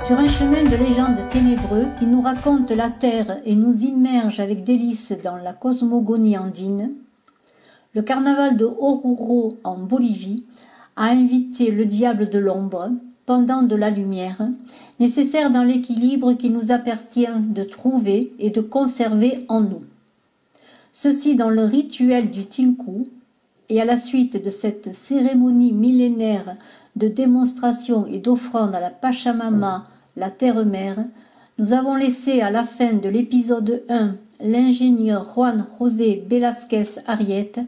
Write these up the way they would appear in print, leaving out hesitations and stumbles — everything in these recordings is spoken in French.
Sur un chemin de légende ténébreux qui nous raconte la terre et nous immerge avec délice dans la cosmogonie andine, le carnaval de Oruro en Bolivie a invité le diable de l'ombre, pendant de la lumière, nécessaire dans l'équilibre qu'il nous appartient de trouver et de conserver en nous. Ceci dans le rituel du Tinku, et à la suite de cette cérémonie millénaire de démonstration et d'offrande à la Pachamama, la terre-mère, nous avons laissé à la fin de l'épisode 1 l'ingénieur Juan José Velázquez Ariete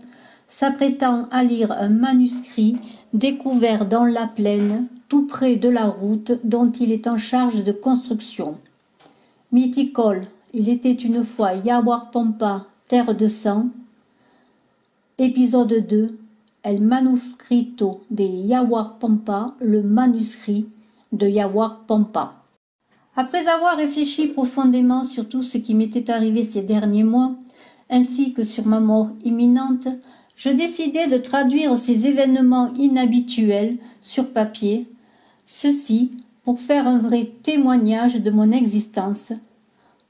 s'apprêtant à lire un manuscrit découvert dans la plaine, tout près de la route dont il est en charge de construction. Mythicole, il était une fois Yaguarpampa, terre de sang. Épisode 2, El manuscrito de Yaguarpampa, le manuscrit de Yaguarpampa. Après avoir réfléchi profondément sur tout ce qui m'était arrivé ces derniers mois, ainsi que sur ma mort imminente, je décidai de traduire ces événements inhabituels sur papier, ceci pour faire un vrai témoignage de mon existence,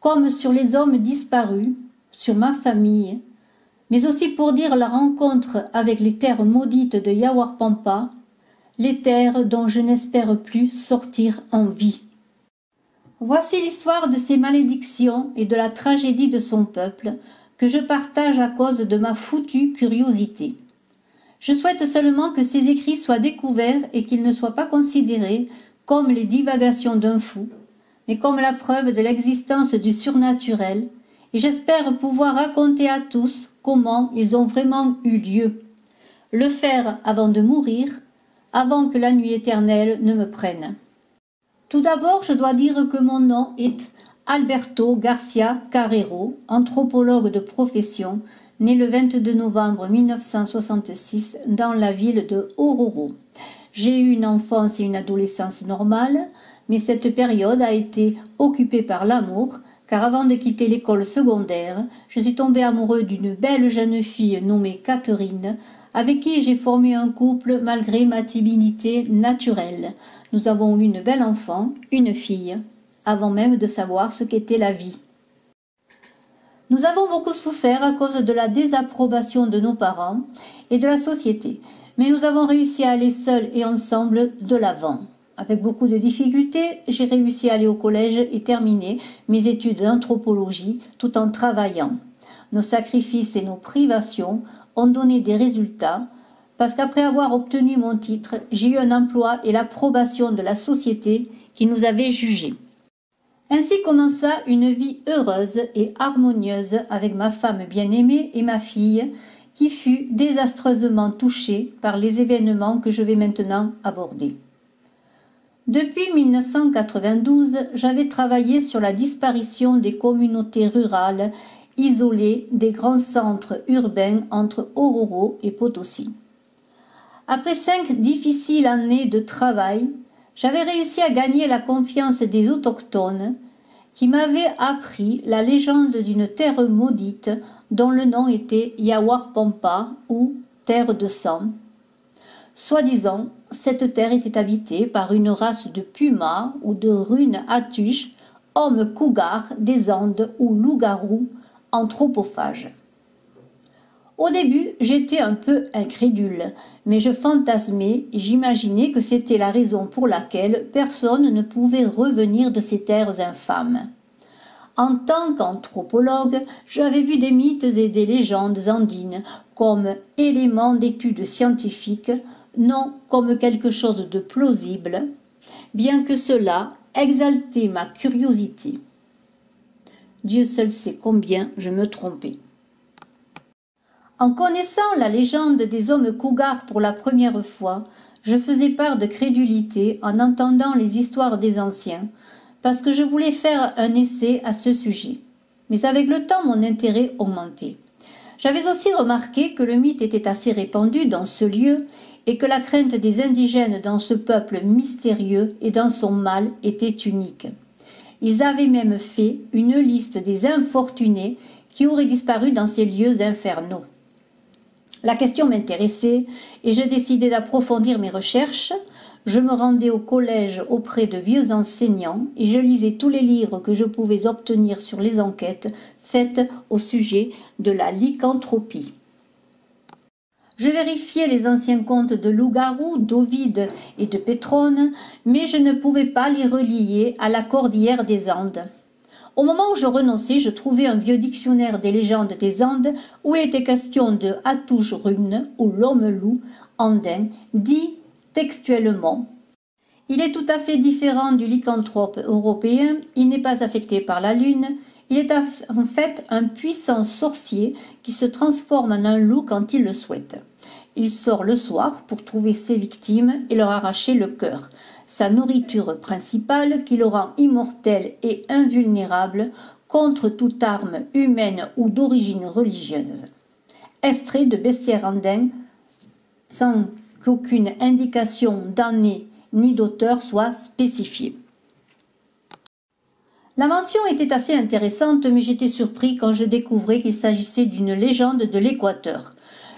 comme sur les hommes disparus, sur ma famille, mais aussi pour dire la rencontre avec les terres maudites de Yaguarpampa, les terres dont je n'espère plus sortir en vie. Voici l'histoire de ces malédictions et de la tragédie de son peuple, que je partage à cause de ma foutue curiosité. Je souhaite seulement que ces écrits soient découverts et qu'ils ne soient pas considérés comme les divagations d'un fou, mais comme la preuve de l'existence du surnaturel, et j'espère pouvoir raconter à tous comment ils ont vraiment eu lieu. Le faire avant de mourir, avant que la nuit éternelle ne me prenne. Tout d'abord, je dois dire que mon nom est Alberto Garcia Carrero, anthropologue de profession, né le 22 novembre 1966 dans la ville de Oruro. J'ai eu une enfance et une adolescence normale, mais cette période a été occupée par l'amour, car avant de quitter l'école secondaire, je suis tombé amoureux d'une belle jeune fille nommée Catherine, avec qui j'ai formé un couple malgré ma timidité naturelle. Nous avons eu une belle enfant, une fille, avant même de savoir ce qu'était la vie. Nous avons beaucoup souffert à cause de la désapprobation de nos parents et de la société, mais nous avons réussi à aller seuls et ensemble de l'avant. Avec beaucoup de difficultés, j'ai réussi à aller au collège et terminer mes études d'anthropologie tout en travaillant. Nos sacrifices et nos privations ont donné des résultats, parce qu'après avoir obtenu mon titre, j'ai eu un emploi et l'approbation de la société qui nous avait jugés. Ainsi commença une vie heureuse et harmonieuse avec ma femme bien-aimée et ma fille, qui fut désastreusement touchée par les événements que je vais maintenant aborder. Depuis 1992, j'avais travaillé sur la disparition des communautés rurales isolées des grands centres urbains entre Oruro et Potosi. Après 5 difficiles années de travail, j'avais réussi à gagner la confiance des autochtones qui m'avaient appris la légende d'une terre maudite dont le nom était Yaguarpampa ou terre de sang. Soi-disant, cette terre était habitée par une race de pumas ou de runes atuches, hommes cougars des Andes ou loups-garous anthropophages. Au début, j'étais un peu incrédule, mais je fantasmais et j'imaginais que c'était la raison pour laquelle personne ne pouvait revenir de ces terres infâmes. En tant qu'anthropologue, j'avais vu des mythes et des légendes andines comme éléments d'études scientifiques, non comme quelque chose de plausible, bien que cela exaltait ma curiosité. Dieu seul sait combien je me trompais. En connaissant la légende des hommes cougars pour la première fois, je faisais part de crédulité en entendant les histoires des anciens, parce que je voulais faire un essai à ce sujet. Mais avec le temps, mon intérêt augmentait. J'avais aussi remarqué que le mythe était assez répandu dans ce lieu et que la crainte des indigènes dans ce peuple mystérieux et dans son mal était unique. Ils avaient même fait une liste des infortunés qui auraient disparu dans ces lieux infernaux. La question m'intéressait et je décidai d'approfondir mes recherches. Je me rendais au collège auprès de vieux enseignants et je lisais tous les livres que je pouvais obtenir sur les enquêtes faites au sujet de la lycanthropie. Je vérifiais les anciens contes de loup-garou, d'Ovide et de Pétrone, mais je ne pouvais pas les relier à la cordillère des Andes. Au moment où je renonçais, je trouvais un vieux dictionnaire des légendes des Andes où il était question de Hatujrun ou l'homme-loup andin, dit textuellement. Il est tout à fait différent du lycanthrope européen, il n'est pas affecté par la lune, il est en fait un puissant sorcier qui se transforme en un loup quand il le souhaite. Il sort le soir pour trouver ses victimes et leur arracher le cœur, sa nourriture principale qui le rend immortel et invulnérable contre toute arme humaine ou d'origine religieuse. Extrait de Bestiaire andin, sans qu'aucune indication d'année ni d'auteur soit spécifiée. La mention était assez intéressante, mais j'étais surpris quand je découvrais qu'il s'agissait d'une légende de l'Équateur.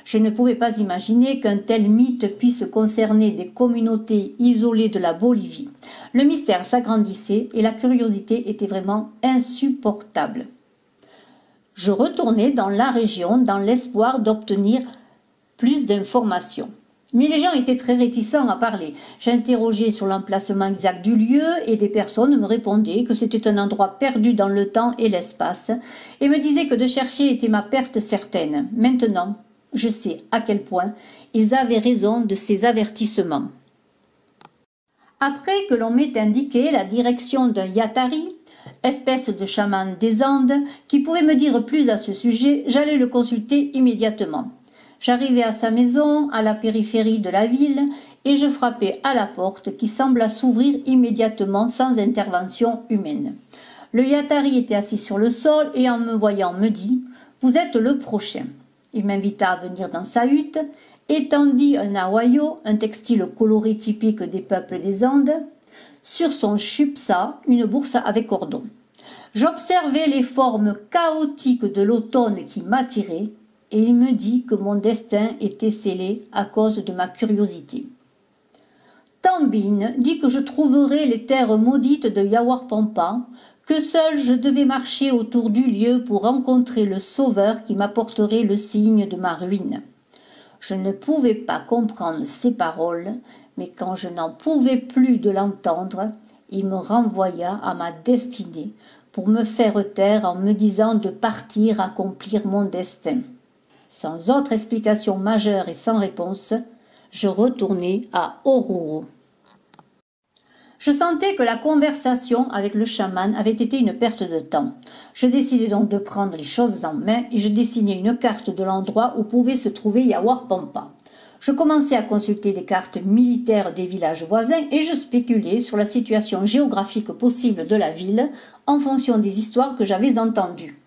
Je ne pouvais pas imaginer qu'un tel mythe puisse concerner des communautés isolées de la Bolivie. Le mystère s'agrandissait et la curiosité était vraiment insupportable. Je retournais dans la région dans l'espoir d'obtenir plus d'informations. Mais les gens étaient très réticents à parler. J'interrogeais sur l'emplacement exact du lieu et des personnes me répondaient que c'était un endroit perdu dans le temps et l'espace et me disaient que de chercher était ma perte certaine. Maintenant, je sais à quel point ils avaient raison de ces avertissements. Après que l'on m'ait indiqué la direction d'un yatari, espèce de chaman des Andes, qui pouvait me dire plus à ce sujet, j'allais le consulter immédiatement. J'arrivai à sa maison, à la périphérie de la ville, et je frappai à la porte qui sembla s'ouvrir immédiatement sans intervention humaine. Le yatari était assis sur le sol et en me voyant me dit « Vous êtes le prochain ». Il m'invita à venir dans sa hutte, étendit un awayo, un textile coloré typique des peuples des Andes, sur son chupsa, une bourse avec cordon. J'observais les formes chaotiques de l'automne qui m'attiraient, et il me dit que mon destin était scellé à cause de ma curiosité. Tambine dit que je trouverais les terres maudites de Yawarpampa, que seul je devais marcher autour du lieu pour rencontrer le sauveur qui m'apporterait le signe de ma ruine. Je ne pouvais pas comprendre ces paroles, mais quand je n'en pouvais plus de l'entendre, il me renvoya à ma destinée pour me faire taire en me disant de partir accomplir mon destin. Sans autre explication majeure et sans réponse, je retournai à Oruro. Je sentais que la conversation avec le chaman avait été une perte de temps. Je décidai donc de prendre les choses en main et je dessinai une carte de l'endroit où pouvait se trouver Yawarpampa. Je commençai à consulter des cartes militaires des villages voisins et je spéculais sur la situation géographique possible de la ville en fonction des histoires que j'avais entendues.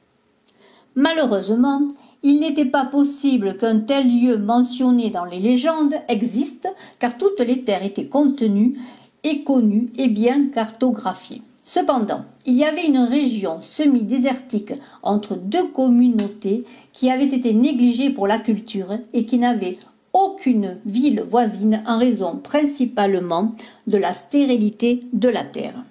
Malheureusement, il n'était pas possible qu'un tel lieu mentionné dans les légendes existe, car toutes les terres étaient contenues et connues et bien cartographiées. Cependant, il y avait une région semi-désertique entre deux communautés qui avaient été négligées pour la culture et qui n'avaient aucune ville voisine en raison principalement de la stérilité de la terre.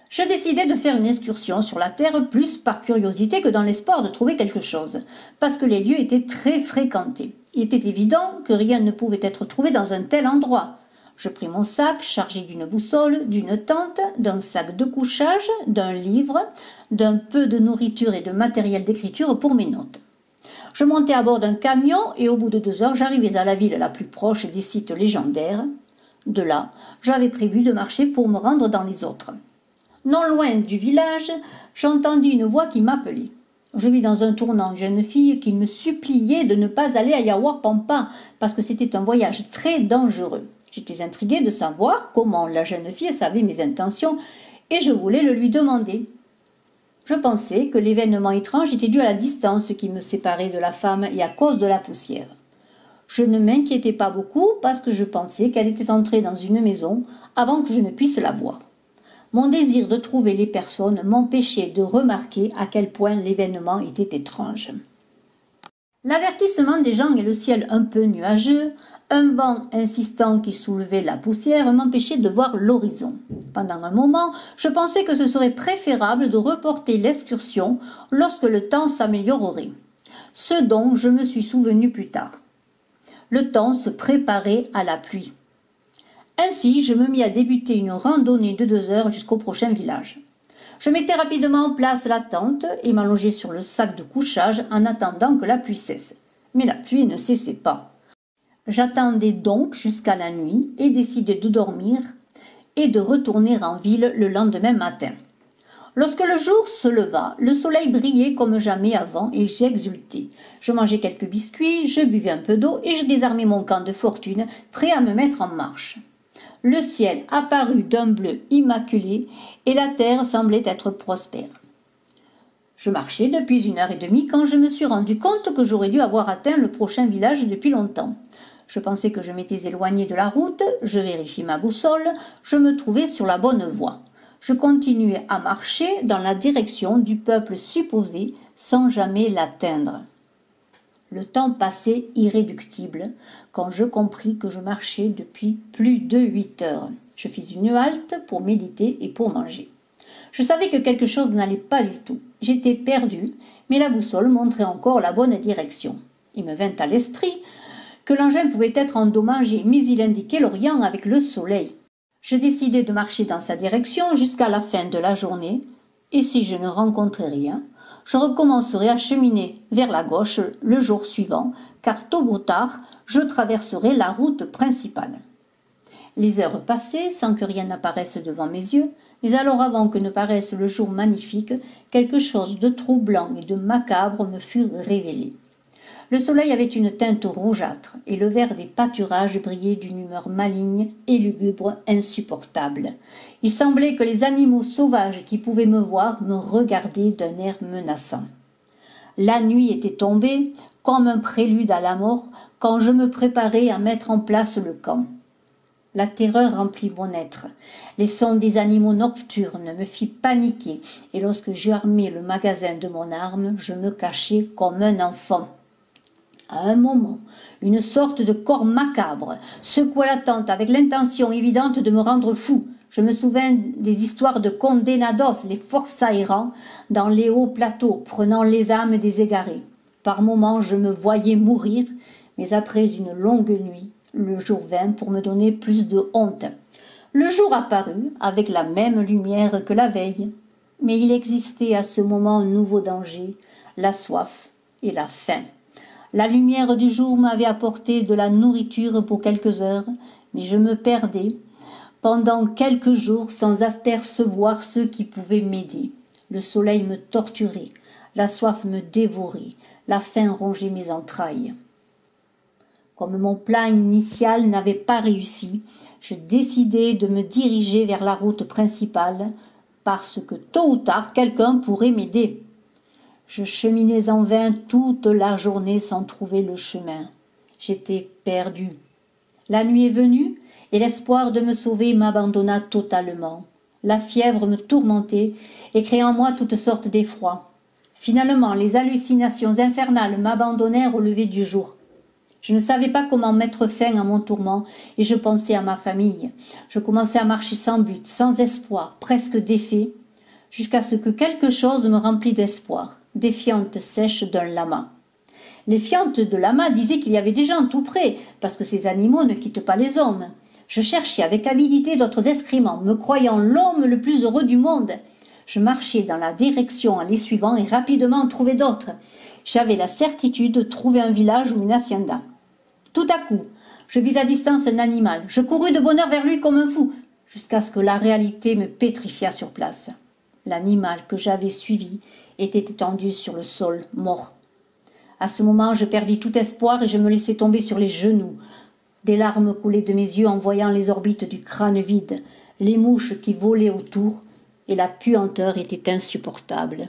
Je décidai de faire une excursion sur la terre plus par curiosité que dans l'espoir de trouver quelque chose, parce que les lieux étaient très fréquentés. Il était évident que rien ne pouvait être trouvé dans un tel endroit. Je pris mon sac chargé d'une boussole, d'une tente, d'un sac de couchage, d'un livre, d'un peu de nourriture et de matériel d'écriture pour mes notes. Je montai à bord d'un camion et au bout de 2 heures, j'arrivais à la ville la plus proche des sites légendaires. De là, j'avais prévu de marcher pour me rendre dans les autres. Non loin du village, j'entendis une voix qui m'appelait. Je vis dans un tournant une jeune fille qui me suppliait de ne pas aller à Yawarpampa parce que c'était un voyage très dangereux. J'étais intriguée de savoir comment la jeune fille savait mes intentions et je voulais le lui demander. Je pensais que l'événement étrange était dû à la distance qui me séparait de la femme et à cause de la poussière. Je ne m'inquiétais pas beaucoup parce que je pensais qu'elle était entrée dans une maison avant que je ne puisse la voir. Mon désir de trouver les personnes m'empêchait de remarquer à quel point l'événement était étrange. L'avertissement des gens et le ciel un peu nuageux, un vent insistant qui soulevait la poussière m'empêchait de voir l'horizon. Pendant un moment, je pensais que ce serait préférable de reporter l'excursion lorsque le temps s'améliorerait. Ce dont je me suis souvenu plus tard. Le temps se préparait à la pluie. Ainsi, je me mis à débuter une randonnée de 2 heures jusqu'au prochain village. Je mettais rapidement en place la tente et m'allongeais sur le sac de couchage en attendant que la pluie cesse. Mais la pluie ne cessait pas. J'attendais donc jusqu'à la nuit et décidai de dormir et de retourner en ville le lendemain matin. Lorsque le jour se leva, le soleil brillait comme jamais avant et j'exultais. Je mangeais quelques biscuits, je buvais un peu d'eau et je désarmais mon camp de fortune, prêt à me mettre en marche. Le ciel apparut d'un bleu immaculé et la terre semblait être prospère. Je marchais depuis 1 heure et demie quand je me suis rendu compte que j'aurais dû avoir atteint le prochain village depuis longtemps. Je pensais que je m'étais éloigné de la route, je vérifiai ma boussole, je me trouvais sur la bonne voie. Je continuais à marcher dans la direction du peuple supposé sans jamais l'atteindre. Le temps passait irréductible quand je compris que je marchais depuis plus de 8 heures. Je fis une halte pour méditer et pour manger. Je savais que quelque chose n'allait pas du tout. J'étais perdu, mais la boussole montrait encore la bonne direction. Il me vint à l'esprit que l'engin pouvait être endommagé, mais il indiquait l'Orient avec le soleil. Je décidai de marcher dans sa direction jusqu'à la fin de la journée, et si je ne rencontrais rien, je recommencerai à cheminer vers la gauche le jour suivant, car tôt ou tard, je traverserai la route principale. Les heures passaient sans que rien n'apparaisse devant mes yeux, mais alors avant que ne paraisse le jour magnifique, quelque chose de troublant et de macabre me fut révélé. Le soleil avait une teinte rougeâtre, et le vert des pâturages brillait d'une humeur maligne et lugubre insupportable. Il semblait que les animaux sauvages qui pouvaient me voir me regardaient d'un air menaçant. La nuit était tombée, comme un prélude à la mort, quand je me préparais à mettre en place le camp. La terreur remplit mon être. Les sons des animaux nocturnes me fit paniquer, et lorsque j'armai le magasin de mon arme, je me cachai comme un enfant. À un moment, une sorte de corps macabre secoua la tente avec l'intention évidente de me rendre fou. Je me souvins des histoires de condenados, les forçats errants, dans les hauts plateaux, prenant les âmes des égarés. Par moments, je me voyais mourir, mais après une longue nuit, le jour vint pour me donner plus de honte. Le jour apparut avec la même lumière que la veille, mais il existait à ce moment un nouveau danger, la soif et la faim. La lumière du jour m'avait apporté de la nourriture pour quelques heures, mais je me perdais pendant quelques jours sans apercevoir ceux qui pouvaient m'aider. Le soleil me torturait, la soif me dévorait, la faim rongeait mes entrailles. Comme mon plan initial n'avait pas réussi, je décidai de me diriger vers la route principale, parce que tôt ou tard quelqu'un pourrait m'aider. Je cheminais en vain toute la journée sans trouver le chemin. J'étais perdu. La nuit est venue et l'espoir de me sauver m'abandonna totalement. La fièvre me tourmentait et créait en moi toutes sortes d'effrois. Finalement, les hallucinations infernales m'abandonnèrent au lever du jour. Je ne savais pas comment mettre fin à mon tourment et je pensais à ma famille. Je commençais à marcher sans but, sans espoir, presque défait, jusqu'à ce que quelque chose me remplît d'espoir. Des fientes sèches d'un lama. Les fientes de lama disaient qu'il y avait des gens tout près, parce que ces animaux ne quittent pas les hommes. Je cherchais avec avidité d'autres excréments, me croyant l'homme le plus heureux du monde. Je marchais dans la direction en les suivant et rapidement en trouvais d'autres. J'avais la certitude de trouver un village ou une hacienda. Tout à coup, je vis à distance un animal. Je courus de bonne heure vers lui comme un fou, jusqu'à ce que la réalité me pétrifia sur place. L'animal que j'avais suivi était étendu sur le sol, mort. À ce moment, je perdis tout espoir et je me laissai tomber sur les genoux. Des larmes coulaient de mes yeux en voyant les orbites du crâne vide, les mouches qui volaient autour, et la puanteur était insupportable.